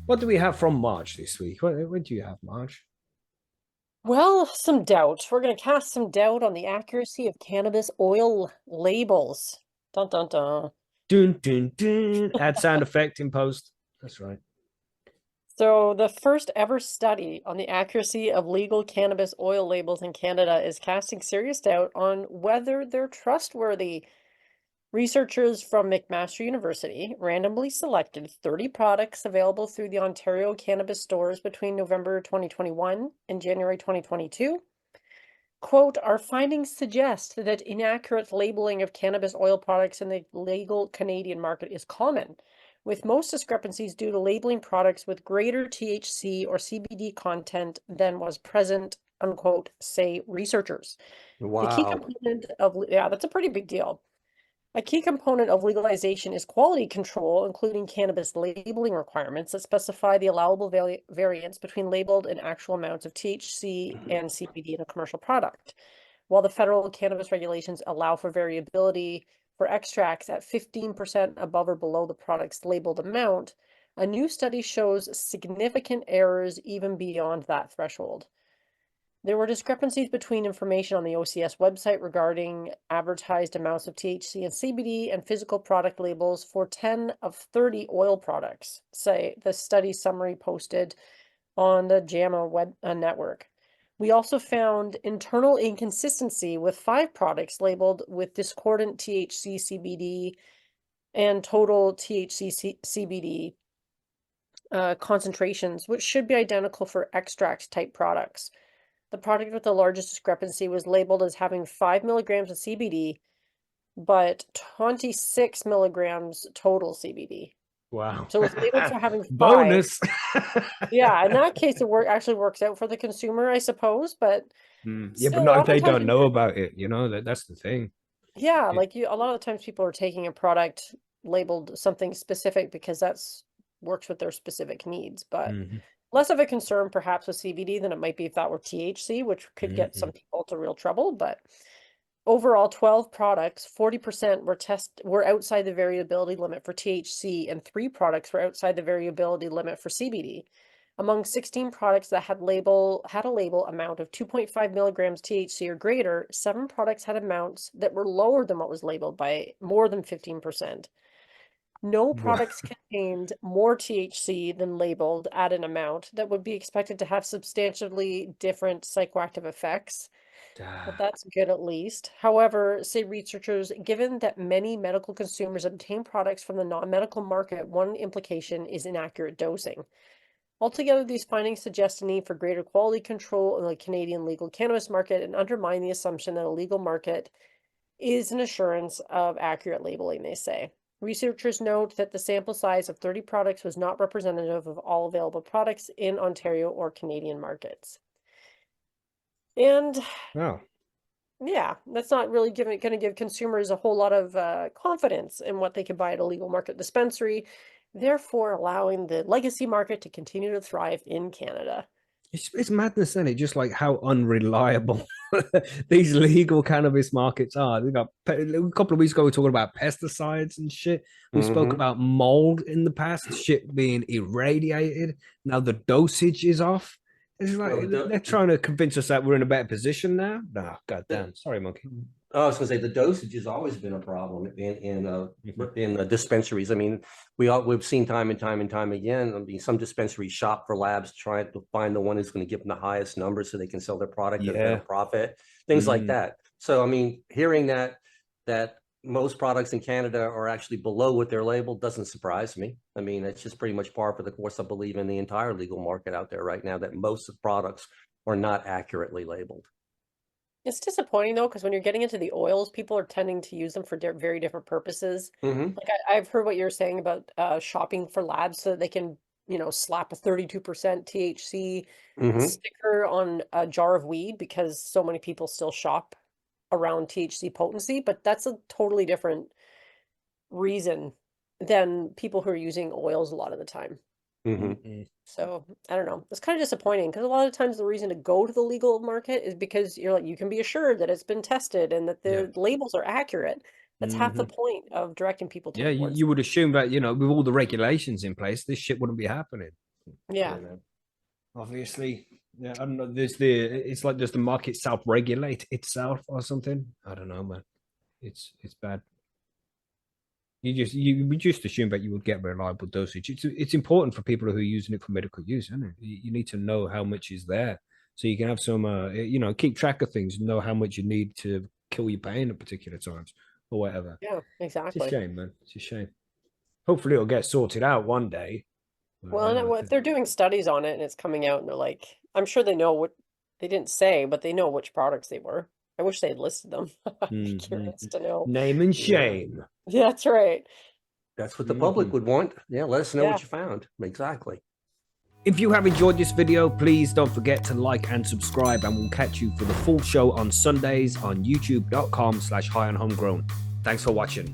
What do we have from March this week? What do you have, March? Well, some doubt. We're going to cast some doubt on the accuracy of cannabis oil labels. Dun dun dun. Dun, dun, dun. Add sound effect in post. That's right. So, the first ever study on the accuracy of legal cannabis oil labels in Canada is casting serious doubt on whether they're trustworthy. Researchers from McMaster University randomly selected 30 products available through the Ontario cannabis stores between November 2021 and January 2022. Quote, our findings suggest that inaccurate labeling of cannabis oil products in the legal Canadian market is common, with most discrepancies due to labeling products with greater THC or CBD content than was present, unquote, say researchers. The key Wow. component of, yeah, that's a pretty big deal. A key component of legalization is quality control, including cannabis labeling requirements that specify the allowable variance between labeled and actual amounts of THC and CBD in a commercial product. While the federal cannabis regulations allow for variability for extracts at 15% above or below the product's labeled amount, a new study shows significant errors even beyond that threshold. There were discrepancies between information on the OCS website regarding advertised amounts of THC and CBD and physical product labels for 10 of 30 oil products, say the study summary posted on the JAMA web network. We also found internal inconsistency with 5 products labeled with discordant THC CBD and total THC CBD concentrations, which should be identical for extract type products. The product with the largest discrepancy was labeled as having 5 milligrams of CBD, but 26 milligrams total CBD. Wow. So it's labeled for having 5. Bonus. Yeah, in that case, it actually works out for the consumer, I suppose. But Yeah, but still, a not if lot of they the times, don't know about it, that's the thing. yeah, It, like a lot of the times people are taking a product labeled something specific because that's works with their specific needs. But mhm, less of a concern perhaps with CBD than it might be if that were THC, which could get some mhm. people into real trouble. But overall, 12 products, 40% were outside the variability limit for THC, and 3 products were outside the variability limit for CBD. Among 16 products that had a label amount of 2.5 milligrams THC or greater, 7 products had amounts that were lower than what was labeled by more than 15%. No Wow. products contained more THC than labeled at an amount that would be expected to have substantially different psychoactive effects, but that's good at least. However, say researchers, given that many medical consumers obtain products from the non-medical market, one implication is inaccurate dosing. Altogether, these findings suggest a need for greater quality control in the Canadian legal cannabis market and undermine the assumption that a legal market is an assurance of accurate labeling, they say. Researchers note that the sample size of 30 products was not representative of all available products in Ontario or Canadian markets. And Wow. yeah, that's not really going to give consumers a whole lot of confidence in what they can buy at a legal market dispensary, therefore allowing the legacy market to continue to thrive in Canada. It's madness, isn't it? Just like how unreliable these legal cannabis markets are. We got a couple of weeks ago, we were talking about pesticides and shit. We spoke Hmm. about mold in the past, shit being irradiated. Now the dosage is off. It's like Well, they're trying to convince us that we're in a better position now. Nah, goddamn. Sorry, monkey. I was going to say the dosage has always been a problem Mhm. in the dispensaries. I mean, we've seen time and time and time again. I mean, some dispensaries shop for labs trying to find the one who's going to give them the highest numbers so they can sell their product at a better Yeah. profit, things like Mm. that. So, I mean, hearing that most products in Canada are actually below what they're labeled doesn't surprise me. I mean, it's just pretty much par for the course. I believe in the entire legal market out there right now that most of the products are not accurately labeled. It's disappointing though, because when you're getting into the oils, people are tending to use them for very different purposes. Hmm. Like I've heard what you're saying about shopping for labs so that they can, slap a 32% THC Hmm. sticker on a jar of weed because so many people still shop around THC potency, but that's a totally different reason than people who are using oils a lot of the time. Hmm. Mm-mm. So I don't know. It's kind of disappointing because a lot of times the reason to go to the legal market is because you're like you can be assured that it's been tested and that Yeah. the labels are accurate. That's half the Hmm. point of directing people Yeah, towards. you would assume that, with all the regulations in place, this shit wouldn't be happening. Yeah. You know? Obviously, yeah, I don't know. It's like, does the market self-regulate itself or something? I don't know, man. It's bad. You would just assume that you would get reliable dosage. It's important for people who are using it for medical use, isn't it? You need to know how much is there, so you can have some, keep track of things, know how much you need to kill your pain at particular times or whatever. Yeah, It's a exactly. shame, man. It's a shame. Hopefully, it'll get sorted out one day. Well, and if they're doing studies on it and it's coming out and they're like, I'm sure they know what they didn't say, but they know which products they were. I wish they had listed them. I'd be curious to know. Name and shame. Yeah, that's right. That's what the public would want. Yeah, let us know Yeah. what you found. Exactly. If you have enjoyed this video, please don't forget to like and subscribe, and we'll catch you for the full show on Sundays on youtube.com/high on homegrown. Thanks for watching.